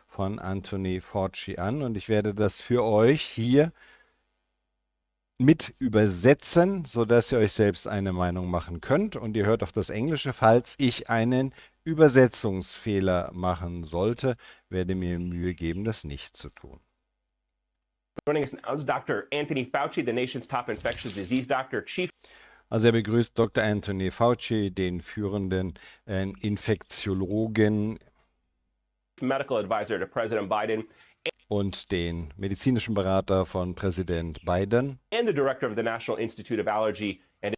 von Anthony Fauci an und ich werde das für euch hier mit übersetzen, sodass ihr euch selbst eine Meinung machen könnt. Und ihr hört auch das Englische. Falls ich einen Übersetzungsfehler machen sollte, werde mir Mühe geben, das nicht zu tun. Joining us now is Dr. Anthony Fauci, the nation's top infectious disease doctor, chief. Also er begrüßt Dr. Anthony Fauci, den führenden Infektiologen Medical advisor to President Biden und den medizinischen Berater von Präsident Biden and the director of the National Institute of Allergy and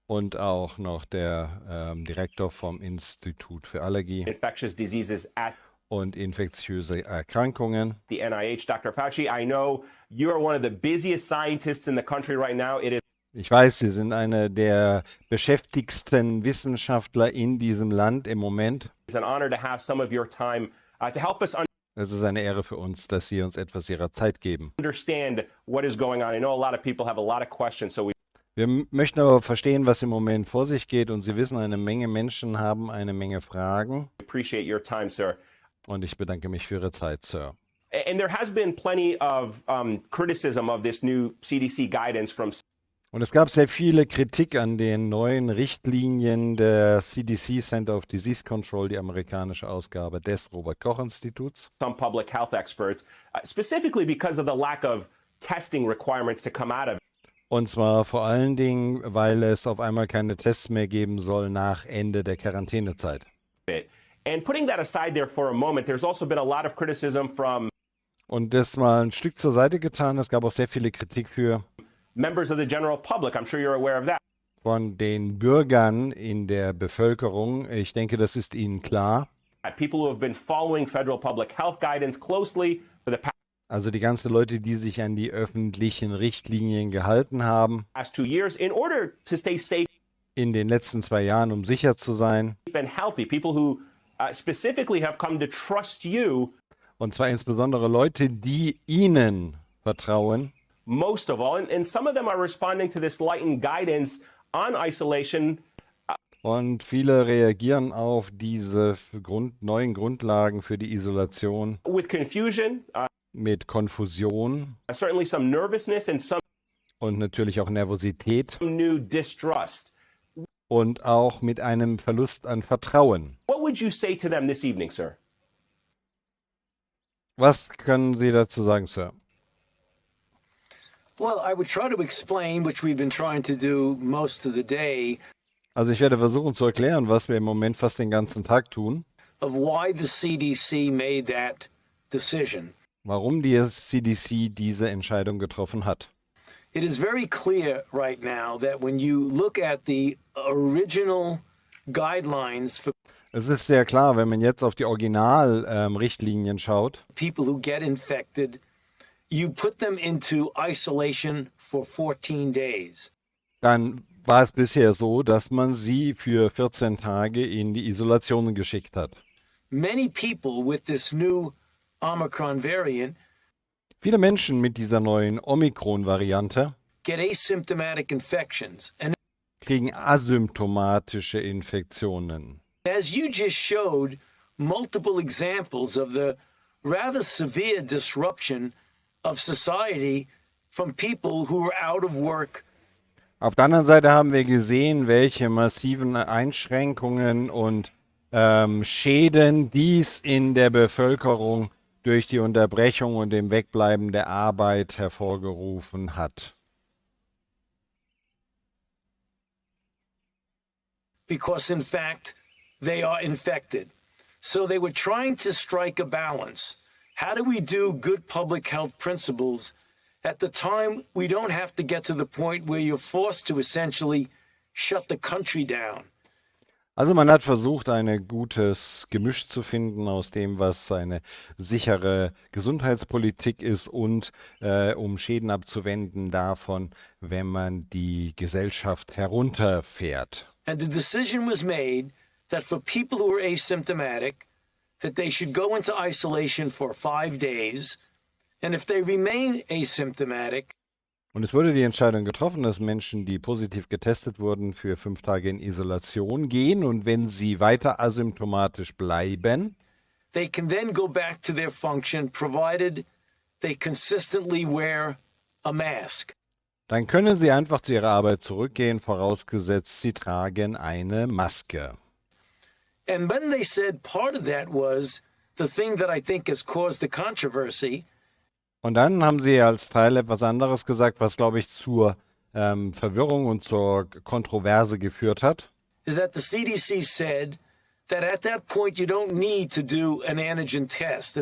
und auch noch der Direktor vom Institut für Allergie Infectious Diseases at und infektiöse Erkrankungen. the NIH. Dr. Fauci, I know you are one of the busiest scientists in the country right now. It Ich weiß, Sie sind einer der beschäftigsten Wissenschaftler in diesem Land im Moment. is an honor to have some of your time to help us Es ist eine Ehre für uns, dass Sie uns etwas Ihrer Zeit geben. understand what is going on. I know a lot of people have a lot of questions, so we Wir möchten aber verstehen, was im Moment vor sich geht. Und Sie wissen, eine Menge Menschen haben eine Menge Fragen. appreciate your time, sir. Und ich bedanke mich für Ihre Zeit, Sir. And there has been plenty of criticism of this new CDC guidance from Und es gab sehr viele Kritik an den neuen Richtlinien der CDC, Center of Disease Control, die amerikanische Ausgabe des Robert-Koch-Instituts. some public health experts, specifically because of the lack of testing requirements to come out of Und zwar vor allen Dingen, weil es auf einmal keine Tests mehr geben soll nach Ende der Quarantänezeit. it. And putting that aside there for a moment, there's also been a lot of criticism from Und das mal ein Stück zur Seite getan. Es gab auch sehr viele Kritik members of the general public. I'm sure you're aware of that. von den Bürgern in der Bevölkerung. Ich denke, das ist Ihnen klar. People who have been following federal public health guidance closely for the Also die ganzen Leute, die sich an die öffentlichen Richtlinien gehalten haben past 2 years in order to stay safe in den letzten 2 Jahren, um sicher zu sein. and healthy. People who specifically have come to trust you Und zwar insbesondere Leute, die Ihnen vertrauen. most of all. And some of them are responding to this lightened guidance on isolation Und viele reagieren auf diese neuen Grundlagen für die Isolation with confusion, mit Konfusion certainly some nervousness, and some und natürlich auch Nervosität new distrust. und auch mit einem Verlust an Vertrauen. What would you say to them this evening, sir? Was können Sie dazu sagen, Sir? Well, I would try to explain, which we've been trying to do most of the day, Also ich werde versuchen zu erklären, was wir im Moment fast den ganzen Tag tun, of why the CDC made that decision. warum die CDC diese Entscheidung getroffen hat. It is very clear right now that when you look at the original guidelines for Es ist sehr klar, wenn man jetzt auf die Originalrichtlinien schaut, people who get infected, you put them into isolation for 14 days. dann war es bisher so, dass man sie für 14 Tage in die Isolation geschickt hat. Many people with this new Omicron variant Viele Menschen mit dieser neuen Omikron-Variante get asymptomatic infections. And kriegen asymptomatische Infektionen. as you just showed, multiple examples of the rather severe disruption of society from people who are out of work. Auf der anderen Seite haben wir gesehen, welche massiven Einschränkungen und Schäden dies in der Bevölkerung durch die Unterbrechung und dem Wegbleiben der Arbeit hervorgerufen hat. Because in fact, they are infected. So they were trying to strike a balance. How do we do good public health principles at the time we don't have to get to the point where you're forced to essentially shut the country down? Also man hat versucht, ein gutes Gemisch zu finden aus dem, was eine sichere Gesundheitspolitik ist und um Schäden abzuwenden davon, wenn man die Gesellschaft herunterfährt. And the decision was made that for people who are asymptomatic, that they should go into isolation for 5 days. And if they remain asymptomatic, Und es wurde die Entscheidung getroffen, dass Menschen, die positiv getestet wurden, für 5 Tage in Isolation gehen. Und wenn sie weiter asymptomatisch bleiben, they can then go back to their function provided they consistently wear a mask. Dann können Sie einfach zu Ihrer Arbeit zurückgehen, vorausgesetzt, Sie tragen eine Maske. And when they said part of that was the thing that I think has caused the controversy. Und dann haben Sie als Teil etwas anderes gesagt, was, glaube ich, zur Verwirrung und zur Kontroverse geführt hat. Is that the CDC said that at that point you don't need to do an antigen test.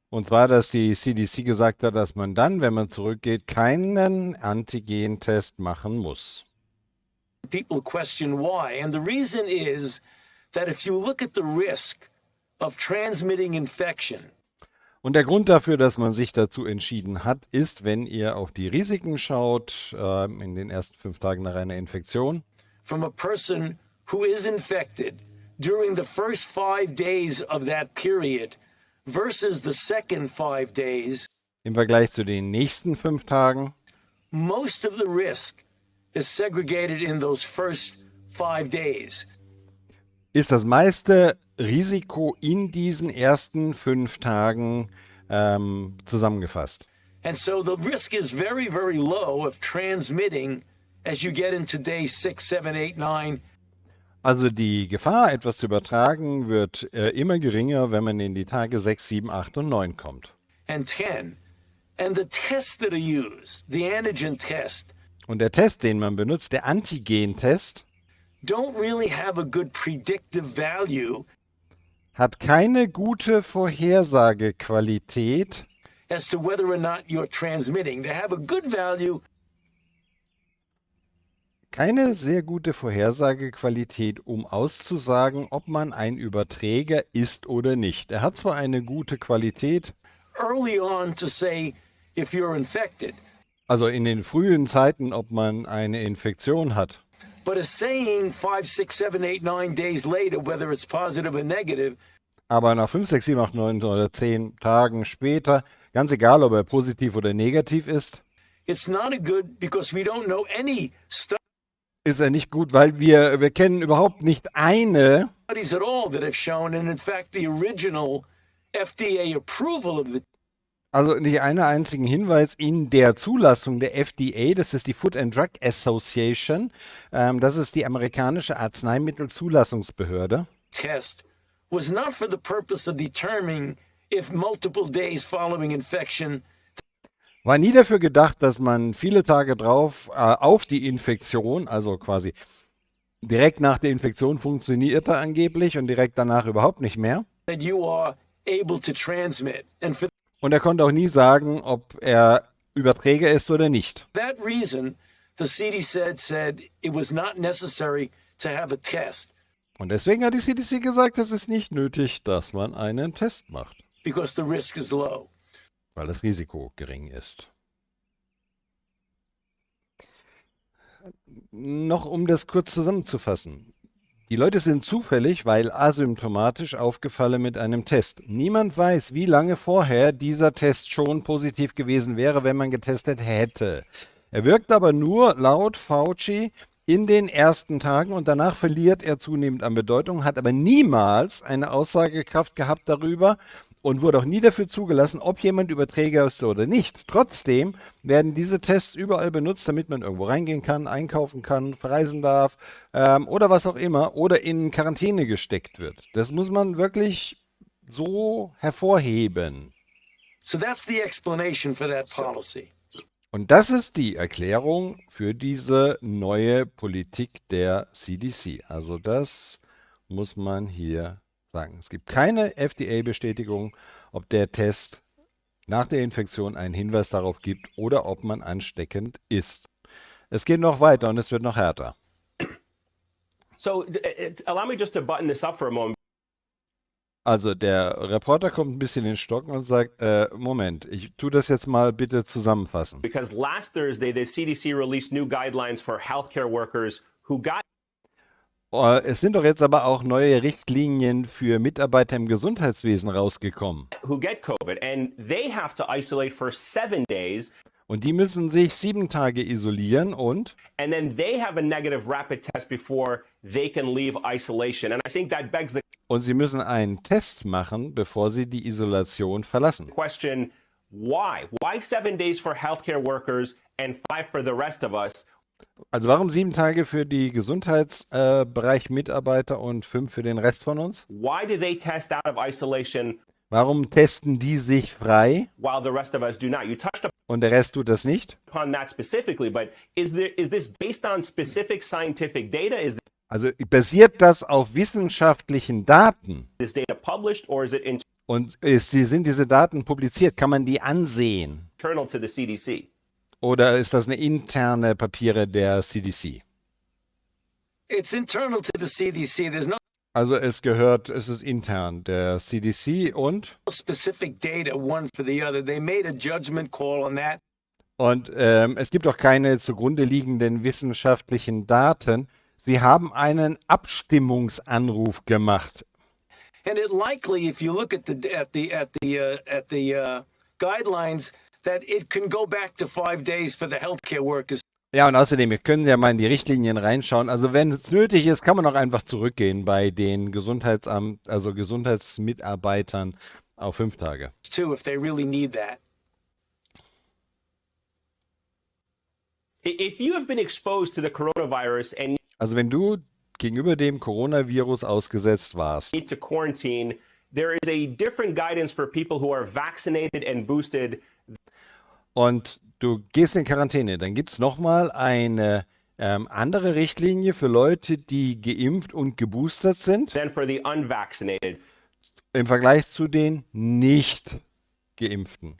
Und zwar, dass die CDC gesagt hat, dass man dann, wenn man zurückgeht, keinen Antigentest machen muss. People question why. And the reason is that if you look at the risk of transmitting infection. Und der Grund dafür, dass man sich dazu entschieden hat, ist, wenn ihr auf die Risiken schaut, in den ersten 5 Tagen nach einer Infektion, from a person who is infected during the first 5 days of that period versus the second 5 days, im Vergleich zu den nächsten 5 Tagen, most of the risk is segregated in those first 5 days. ist das meiste Risiko in diesen ersten 5 Tagen zusammengefasst. And so the risk is very, very low of transmitting as you get into day 6, 7, 8, 9. Also die Gefahr, etwas zu übertragen, wird immer geringer, wenn man in die Tage 6, 7, 8 und 9 kommt. And 10. And the tests that are used, the antigen test, Und der Test, den man benutzt, der Antigentest, don't really have a good predictive value hat keine gute Vorhersagequalität, as to whether or not you're transmitting. They have a good value. keine sehr gute Vorhersagequalität, um auszusagen, ob man ein Überträger ist oder nicht. Er hat zwar eine gute Qualität, Early on to say if you're infected, also in den frühen Zeiten, ob man eine Infektion hat. but is saying 5, 6, 7, 8, 9 days later whether it's positive or negative. Aber nach 5, 6, 7, 8, 9 oder 10 Tagen später, ganz egal, ob er positiv oder negativ ist, It's not a good because we don't know any ist er nicht gut, weil wir kennen überhaupt nicht eine, studies at all that have shown, and in fact the original FDA approval of the also nicht einen einzigen Hinweis in der Zulassung der FDA, das ist die Food and Drug Association, das ist die amerikanische Arzneimittelzulassungsbehörde. test was not for the purpose of determining if multiple days following infection War nie dafür gedacht, dass man viele Tage drauf auf die Infektion, also quasi direkt nach der Infektion funktioniert er angeblich und direkt danach überhaupt nicht mehr. that you are able to transmit. And for Und er konnte auch nie sagen, ob er Überträger ist oder nicht. that reason, the CDC said it was not necessary to have a test Und deswegen hat die CDC gesagt, es ist nicht nötig, dass man einen Test macht, because the risk is low. weil das Risiko gering ist. Noch um das kurz zusammenzufassen. Die Leute sind zufällig, weil asymptomatisch aufgefallen mit einem Test. Niemand weiß, wie lange vorher dieser Test schon positiv gewesen wäre, wenn man getestet hätte. Er wirkt aber nur laut Fauci in den ersten Tagen und danach verliert er zunehmend an Bedeutung, hat aber niemals eine Aussagekraft gehabt darüber und wurde auch nie dafür zugelassen, ob jemand Überträger ist oder nicht. Trotzdem werden diese Tests überall benutzt, damit man irgendwo reingehen kann, einkaufen kann, verreisen darf oder was auch immer oder in Quarantäne gesteckt wird. Das muss man wirklich so hervorheben. So that's the explanation for that policy. Und das ist die Erklärung für diese neue Politik der CDC. Also das muss man hier sagen. Es gibt keine FDA-Bestätigung, ob der Test nach der Infektion einen Hinweis darauf gibt oder ob man ansteckend ist. Es geht noch weiter und es wird noch härter. So allow me just to button this up for a moment. Also der Reporter kommt ein bisschen in Stocken und sagt, Moment, ich tue das jetzt mal bitte zusammenfassen. Because last Thursday, the CDC released new guidelines for healthcare workers who got Es sind doch jetzt aber auch neue Richtlinien für Mitarbeiter im Gesundheitswesen rausgekommen. who get COVID, and they have to isolate for 7 days. Und die müssen sich 7 Tage isolieren and then they have a negative rapid test before they can leave isolation. And I think that begs the sie müssen einen Test machen, bevor sie die Isolation verlassen. question, why? Why 7 days for healthcare workers and 5 for the rest of us? Also warum 7 Tage für die Gesundheitsbereich Mitarbeiter und 5 für den Rest von uns? Why do they test out of isolation Warum testen die sich frei while the rest of us do not? You touched und der Rest tut das nicht? upon that specifically, but is this based on specific scientific data? Is Also basiert das auf wissenschaftlichen Daten? this data published or is it Und sind diese Daten publiziert? Kann man die ansehen? internal to the CDC? Oder ist das eine interne Papiere der CDC? It's internal to the CDC. There's no Also es ist intern der CDC und specific data one for the other. They made a judgment call on that. es gibt auch keine zugrunde liegenden wissenschaftlichen Daten. Sie haben einen Abstimmungsanruf gemacht. And it likely, if you look at the guidelines, that it can go back to 5 days for the healthcare workers. Ja, und außerdem, wir können ja mal in die Richtlinien reinschauen. Also wenn es nötig ist, kann man auch einfach zurückgehen bei den Gesundheitsmitarbeitern auf 5 Tage. Too, if they really need that. If you have been exposed to the coronavirus and Also wenn du gegenüber dem Coronavirus ausgesetzt warst need to quarantine, there is a different guidance for people who are vaccinated and boosted und du gehst in Quarantäne, dann gibt es nochmal eine andere Richtlinie für Leute, die geimpft und geboostert sind, than for the unvaccinated. im Vergleich zu den nicht geimpften.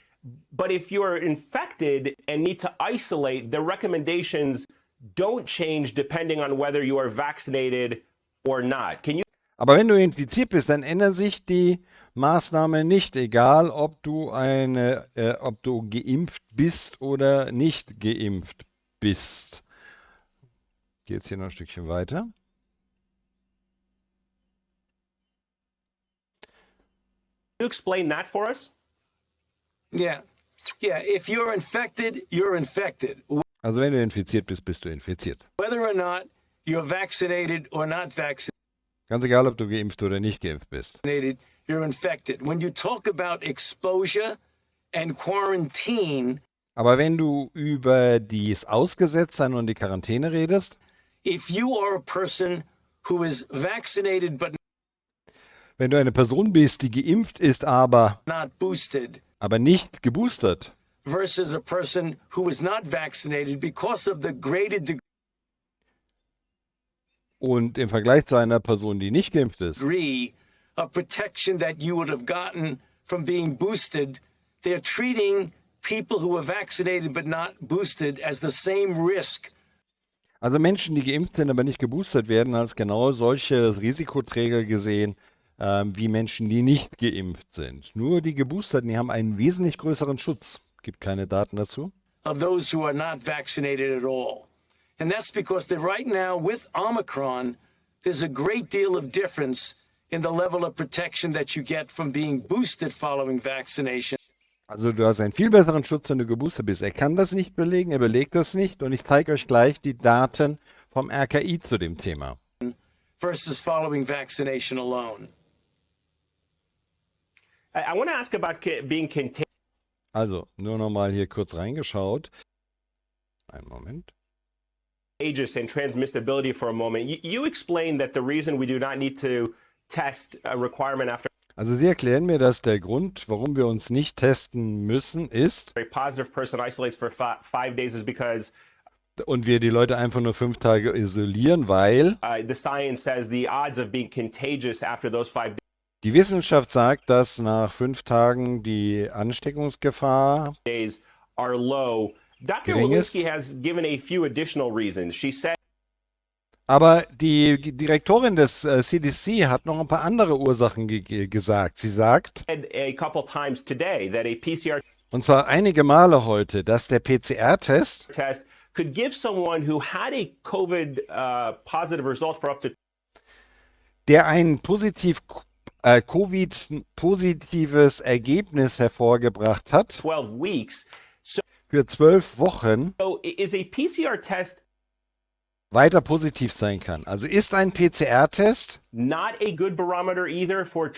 But if you are infected and need to isolate, the recommendations don't change depending on whether you are vaccinated or not. Can you Aber wenn du infiziert bist, dann ändern sich die Maßnahmen nicht, egal ob du geimpft bist oder nicht geimpft bist. Ich gehe jetzt hier noch ein Stückchen weiter. explain that for us? Yeah. Yeah. If you're infected, you're infected. Also wenn du infiziert bist, bist du infiziert. Whether or not you're vaccinated or not Ganz egal, ob du geimpft oder nicht geimpft bist. vaccinated, you're infected. When you talk about exposure and quarantine, Aber wenn du über das Ausgesetztsein und die Quarantäne redest, if you are a person who is vaccinated but wenn du eine Person bist, die geimpft ist, aber not boosted, nicht geboostert, versus a person who is not vaccinated because of the graded und im Vergleich zu einer Person, die nicht geimpft ist, degree of protection that you would have gotten from being boosted, they're treating people who are vaccinated but not boosted as the same risk. also Menschen, die geimpft sind, aber nicht geboostert werden, als genau solche Risikoträger gesehen, wie Menschen, die nicht geimpft sind. Nur die Geboosterten, die haben einen wesentlich größeren Schutz. Gibt keine Daten dazu. Of those who are not vaccinated at all. And that's because that right now with Omikron, there's a great deal of difference in the level of protection that you get from being boosted following vaccination. Also du hast einen viel besseren Schutz, wenn du geboostert bist. Er kann das nicht belegen, er belegt das nicht. Und ich zeige euch gleich die Daten vom RKI zu dem Thema. Versus following vaccination alone. I want to ask about being Also, nur noch mal hier kurz reingeschaut. Einen Moment. contagious and transmissibility for a moment. You explained that the reason we do not need to test a requirement after Also Sie erklären mir, dass der Grund, warum wir uns nicht testen müssen, ist, a positive person isolates for 5 days is because und wir die Leute einfach nur 5 Tage isolieren, weil the science says the odds of being contagious after those 5 die Wissenschaft sagt, dass nach 5 Tagen die Ansteckungsgefahr days are low. Dr. Gering ist. Walensky has given a few additional reasons. She said Aber die Direktorin des CDC hat noch ein paar andere Ursachen gesagt. Sie sagt, a couple times today that a PCR und zwar einige Male heute, dass der PCR-Test, test could give someone who had a COVID positive result for up to der ein Covid-positives Ergebnis hervorgebracht hat, 12 weeks. für 12 Wochen So is a PCR test weiter positiv sein kann. Also ist ein PCR-Test not a good barometer either for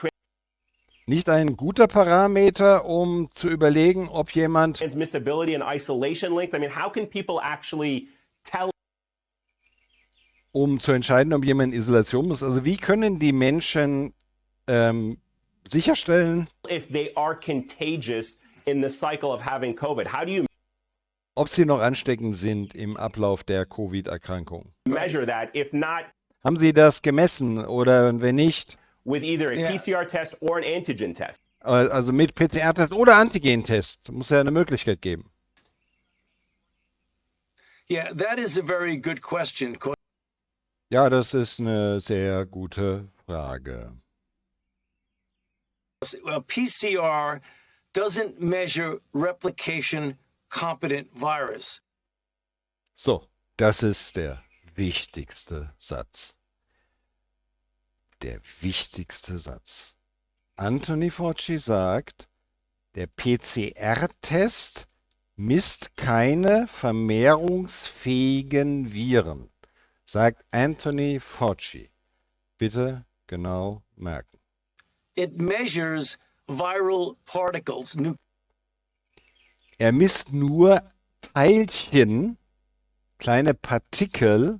nicht ein guter Parameter, um zu überlegen, ob jemand, transmissibility and isolation length? I mean, how can people actually tell um zu entscheiden, ob jemand in Isolation muss? Also wie können die Menschen sicherstellen, if they are contagious in the cycle of having COVID? How do you ob sie noch ansteckend sind im Ablauf der Covid-Erkrankung? measure that? If not Haben Sie das gemessen oder wenn nicht, with either a Yeah. PCR test or an antigen test? also mit PCR-Test oder Antigen-Test, muss ja eine Möglichkeit geben. Yeah, that is a very good question. Ja, das ist eine sehr gute Frage. PCR doesn't measure replication competent virus. So, das ist der wichtigste Satz. Der wichtigste Satz. Anthony Fauci sagt, der PCR-Test misst keine vermehrungsfähigen Viren. Sagt Anthony Fauci. Bitte genau merken. It measures viral particles. Er misst nur Teilchen, kleine Partikel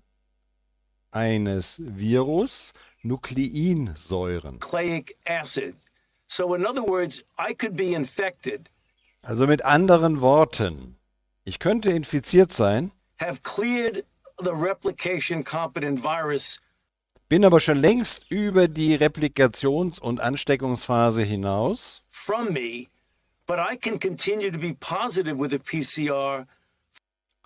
eines Virus, Nukleinsäuren. Nucleic acid. So in other words, I could be infected, Also mit anderen Worten, ich könnte infiziert sein, have cleared the replication competent virus, bin aber schon längst über die Replikations- und Ansteckungsphase hinaus, from me, but I can continue to be positive with a PCR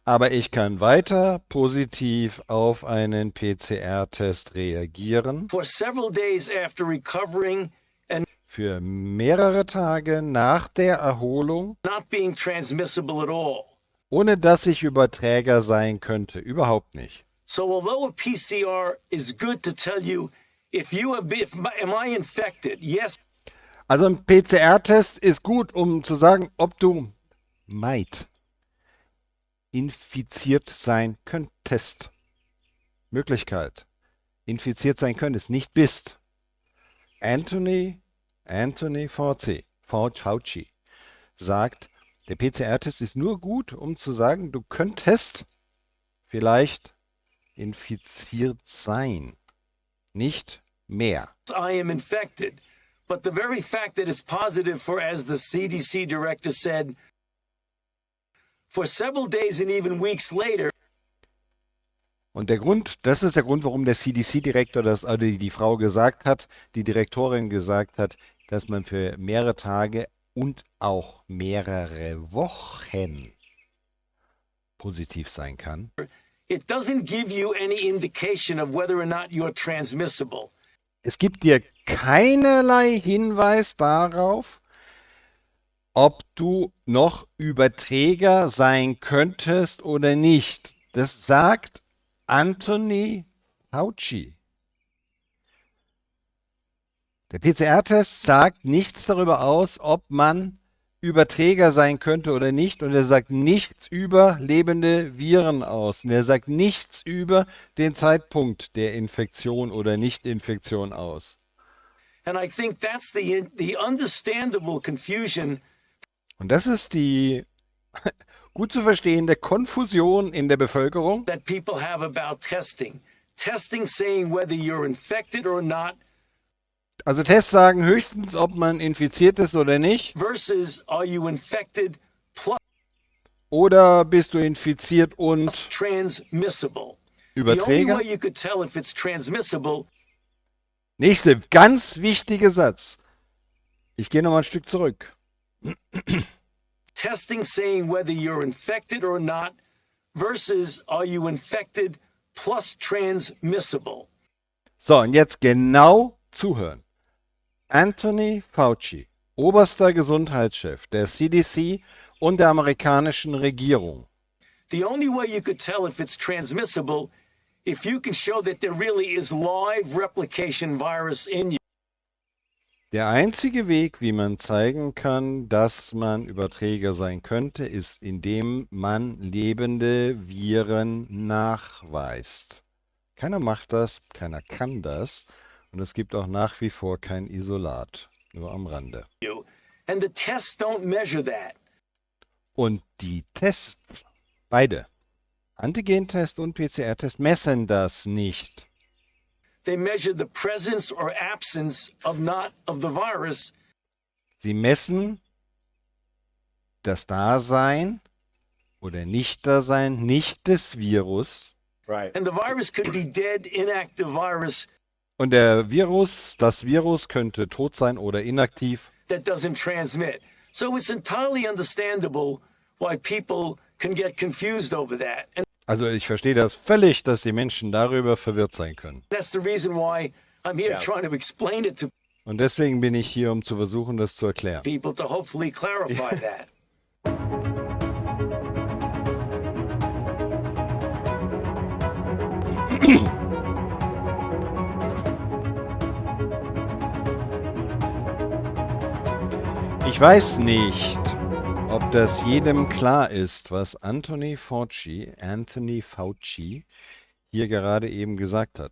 aber ich kann weiter positiv auf einen PCR-Test reagieren for several days after recovering and für mehrere Tage nach der Erholung, not being transmissible at all. ohne dass ich Überträger sein könnte. Überhaupt nicht. So although a PCR is good to tell you if you have been, am I infected? Yes, Also ein PCR-Test ist gut, um zu sagen, ob du infiziert sein könntest. Möglichkeit. Infiziert sein könntest, nicht bist. Anthony Fauci sagt, der PCR-Test ist nur gut, um zu sagen, du könntest vielleicht infiziert sein. Nicht mehr. I am infected. But the very fact that it's positive for, as the CDC director said, for several days and even weeks later, Und das ist der Grund, warum der CDC-Direktor die Frau gesagt hat, die Direktorin gesagt hat, dass man für mehrere Tage und auch mehrere Wochen positiv sein kann. it doesn't give you any indication of whether or not you're transmissible. Es gibt dir keinerlei Hinweis darauf, ob du noch Überträger sein könntest oder nicht. Das sagt Anthony Fauci. Der PCR-Test sagt nichts darüber aus, ob man Überträger sein könnte oder nicht. Und er sagt nichts über lebende Viren aus. Und er sagt nichts über den Zeitpunkt der Infektion oder Nicht-Infektion aus. And I think that's the understandable confusion Und das ist die gut zu verstehende Konfusion in der Bevölkerung. that people have about testing. Testing saying whether you're infected or not Also Tests sagen höchstens, ob man infiziert ist oder nicht. versus are you infected plus Oder bist du infiziert und transmissible. The only Überträger? way you could tell if it's transmissible Nächste, ganz wichtige Satz. Ich gehe nochmal ein Stück zurück. testing saying whether you're infected or not versus are you infected plus transmissible. So, und jetzt genau zuhören. Anthony Fauci, oberster Gesundheitschef der CDC und der amerikanischen Regierung, The only way you could tell if it's transmissible if you can show that there really is live replication virus in you. Der einzige Weg, wie man zeigen kann, dass man Überträger sein könnte, ist, indem man lebende Viren nachweist. Keiner macht das, keiner kann das und es gibt auch nach wie vor kein Isolat, nur am Rande. And the tests don't measure that. Und die Tests, beide, Antigentest und PCR-Test, messen das nicht. They measure the presence or absence of the virus. Sie messen das Dasein oder Nicht-Dasein nicht des Virus. Right. And the virus could be dead, inactive virus Und das Virus könnte tot sein oder inaktiv. that doesn't transmit. So it's entirely understandable why people can get confused over that. And Also ich verstehe das völlig, dass die Menschen darüber verwirrt sein können. that's the reason why I'm here trying to explain it to Und deswegen bin ich hier, um zu versuchen, das zu erklären. people to hopefully clarify that. Ich weiß nicht, ob das jedem klar ist, was Anthony Fauci hier gerade eben gesagt hat.